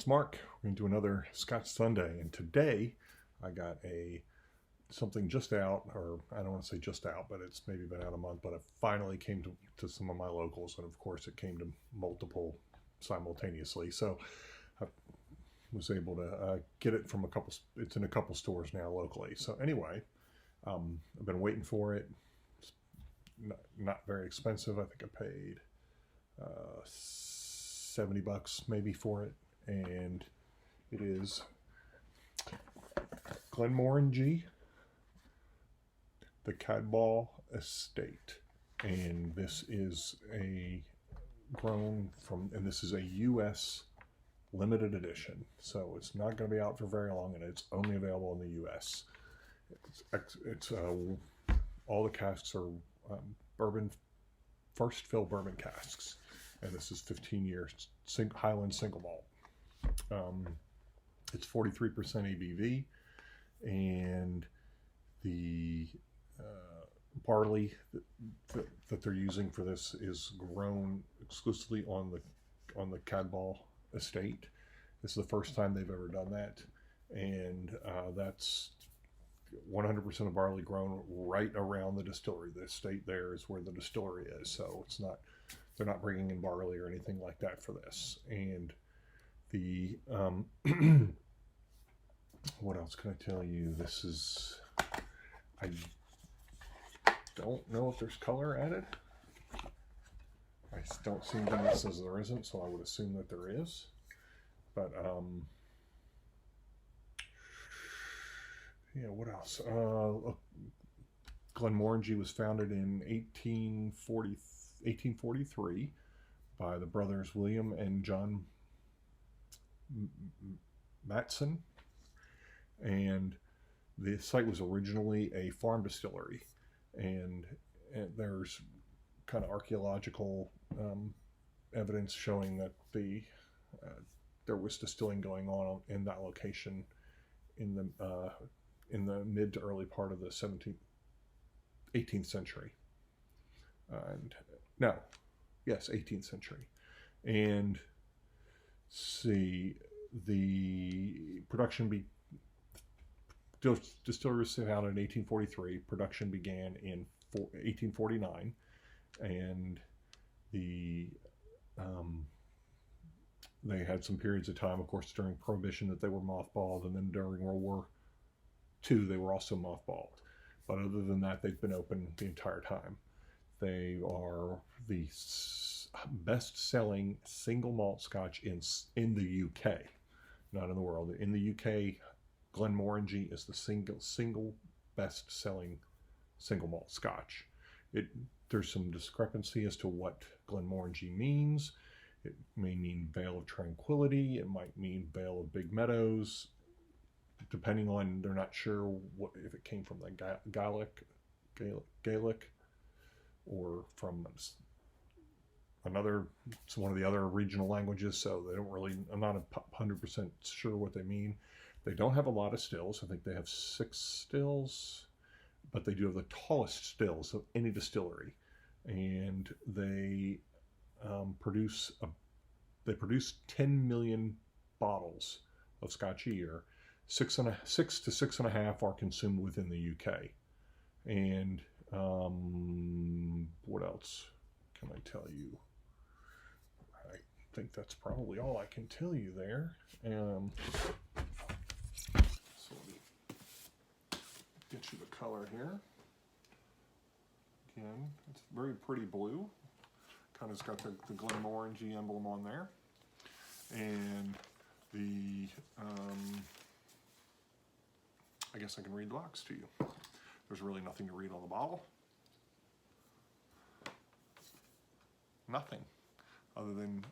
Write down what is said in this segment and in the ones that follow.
it's Mark. We're going to do another Scotch Sunday, and today I got something just out, or I don't want to say just out, but it's maybe been out a month, but it finally came to some of my locals, and of course it came to multiple simultaneously, so I was able to get it from it's in a couple stores now locally. So anyway, I've been waiting for it. It's not very expensive. I think I paid $70 maybe for it, and it is Glenmorangie, the Cadboll Estate, and this is this is a U.S. limited edition, so it's not going to be out for very long, and it's only available in the U.S. All the casks are bourbon, first fill bourbon casks, and this is 15 years Highland single malt. It's 43% ABV, and the barley that they're using for this is grown exclusively on the Cadboll Estate. This is the first time they've ever done that, and that's 100% of barley grown right around the distillery. The estate there is where the distillery is, so it's not, they're not bringing in barley or anything like that for this. And the what else can I tell you? This is, I don't know if there's color added. I don't see anything that says there isn't, so I would assume that there is. But yeah, what else? Glenmorangie was founded in 1843 by the brothers William and John Matson, and the site was originally a farm distillery, and there's kind of archaeological evidence showing that there was distilling going on in that location in the mid to early part of the 18th century. And no, yes, 18th century. And see, the distillery was set out in 1843. Production began in 1849, and they had some periods of time, of course, during Prohibition that they were mothballed, and then during World War II they were also mothballed. But other than that, they've been open the entire time. They are the best-selling single malt Scotch in the UK, not in the world. In the UK, Glenmorangie is the single best-selling single malt Scotch. There's some discrepancy as to what Glenmorangie means. It may mean Vale of Tranquility. It might mean Vale of Big Meadows. Depending on, they're not sure if it came from the Gaelic, or from one of the other regional languages. So they don't really. I'm not 100% sure what they mean. They don't have a lot of stills. I think they have 6 stills, but they do have the tallest stills of any distillery, and they produce 10 million bottles of Scotch a year. 6 to 6.5 are consumed within the UK. And what else can I tell you? I think that's probably all I can tell you there. So let me get you the color here. Again, it's very pretty blue. Kind of got the Glenmorangie emblem on there. And the I guess I can read the box to you. There's really nothing to read on the bottle. Nothing, other than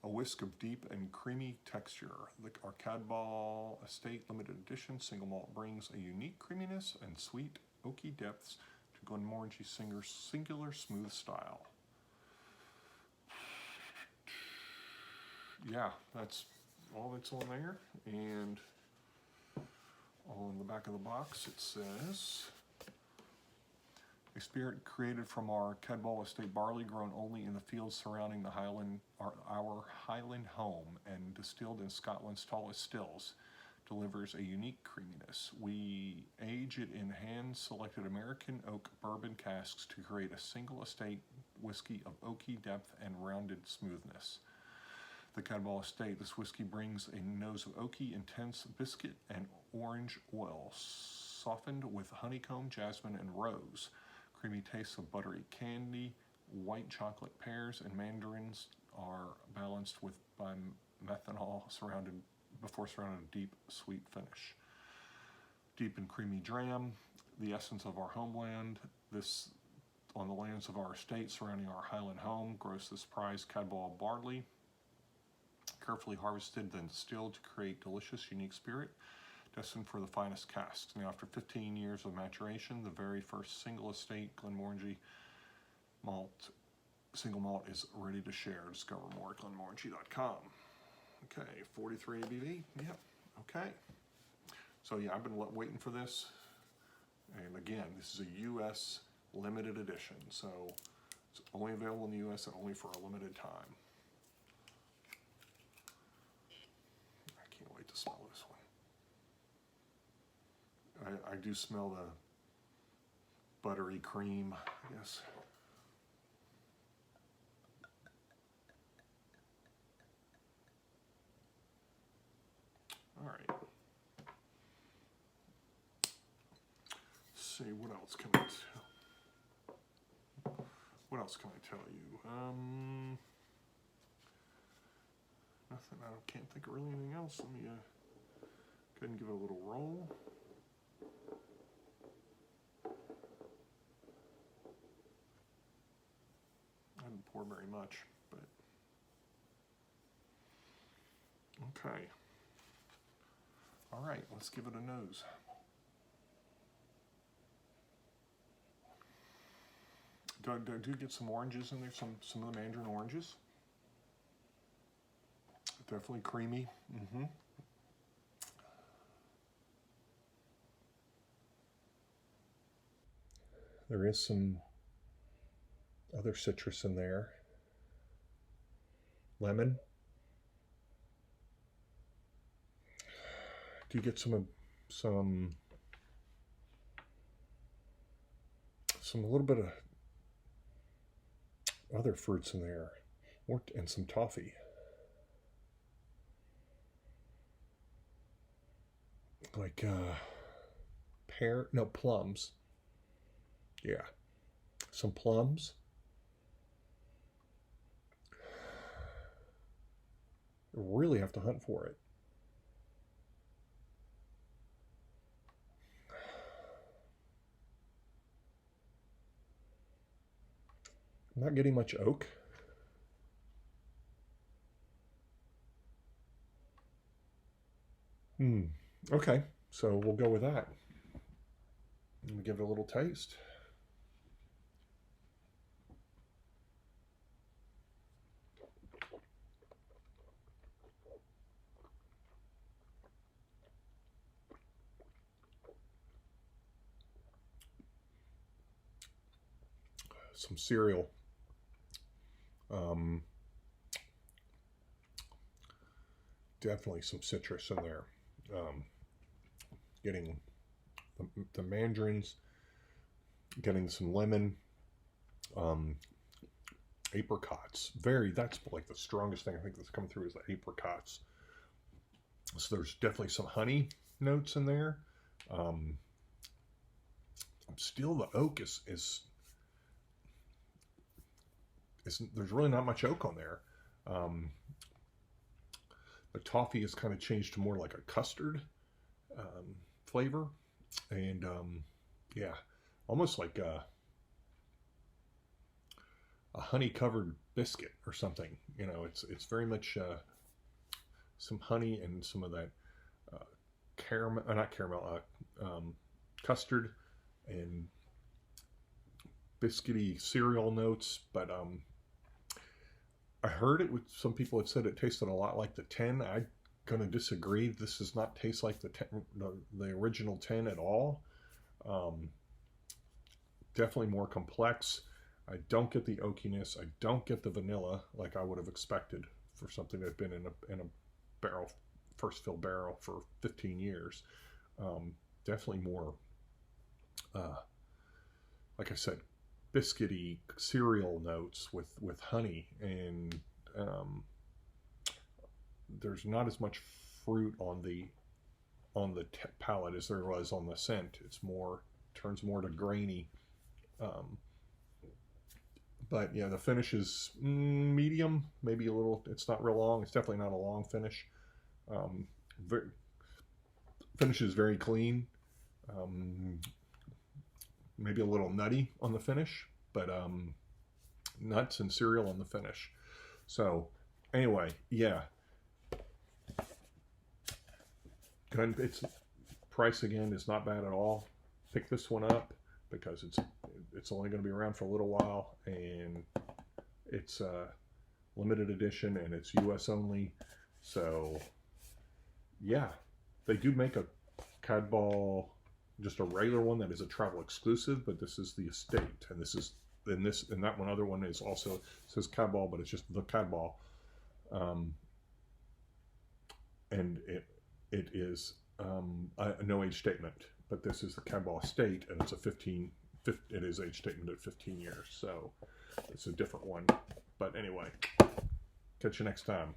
a whisk of deep and creamy texture. Our Cadboll Estate limited edition single malt brings a unique creaminess and sweet oaky depths to Glenmorangie's singular smooth style. Yeah, that's all that's on there. And on the back of the box it says, A spirit created from our Cadboll Estate barley, grown only in the fields surrounding the Highland, our Highland home, and distilled in Scotland's tallest stills, delivers a unique creaminess. We age it in hand-selected American oak bourbon casks to create a single estate whiskey of oaky depth and rounded smoothness. The Cadboll Estate, this whiskey brings a nose of oaky, intense biscuit and orange oil, softened with honeycomb, jasmine, and rose. Creamy tastes of buttery candy, white chocolate pears, and mandarins are balanced by methanol before surrounded a deep, sweet finish. Deep and creamy dram, the essence of our homeland. This, on the lands of our estate surrounding our Highland home, grows this prized Cadboll barley, carefully harvested, then distilled to create delicious, unique spirit, destined for the finest casks. Now, after 15 years of maturation, the very first single estate Glenmorangie single malt is ready to share. Discover more at glenmorangie.com. Okay, 43 ABV. Yep. Okay. So yeah, I've been waiting for this, and again, this is a U.S. limited edition, so it's only available in the U.S. and only for a limited time. I can't wait to smell this one. I do smell the buttery cream, I guess. All right. Let's see, what else can I tell? What else can I tell you? Nothing. I can't think of really anything else. Let me go ahead and give it a little roll. I didn't pour very much, but okay. All right, let's give it a nose. I do get some oranges in there, some of the mandarin oranges. Definitely creamy. There is some other citrus in there. Lemon. Do you get some a little bit of other fruits in there, and some toffee. Like plums. Yeah, some plums. You really have to hunt for it. I'm not getting much oak. Okay, so we'll go with that. Let me give it a little taste. Some cereal. Definitely some citrus in there. Getting the mandarins, getting some lemon, apricots. That's like the strongest thing I think that's coming through is the apricots. So there's definitely some honey notes in there. Still, the oak is there's really not much oak on there. The toffee has kind of changed to more like a custard flavor, and yeah, almost like a honey-covered biscuit or something. You know, it's very much some honey and some of that custard and biscuity cereal notes, but I heard it with some people had said it tasted a lot like the 10. I'm going to disagree. This does not taste like the original 10 at all. definitely more complex. I don't get the oakiness. I don't get the vanilla like I would have expected for something that's been in a barrel, first fill barrel for 15 years. Definitely more, like I said, biscuity cereal notes with honey, and there's not as much fruit on the palate as there was on the scent. It's more, turns more to grainy. But yeah, the finish is medium, maybe a little. It's not real long. It's definitely not a long finish. Finish is very clean. Maybe a little nutty on the finish, but nuts and cereal on the finish. So anyway, yeah. Its price again is not bad at all. Pick this one up because it's only going to be around for a little while, and it's limited edition, and it's US only. So yeah, they do make a Cadboll, just a regular one that is a travel exclusive, but this is the estate, and this is and that one other one is also says Cadboll, but it's just the Cadboll, and it is a no age statement, but this is the Cadboll Estate, and it's it is age statement at 15 years, so it's a different one. But anyway, catch you next time.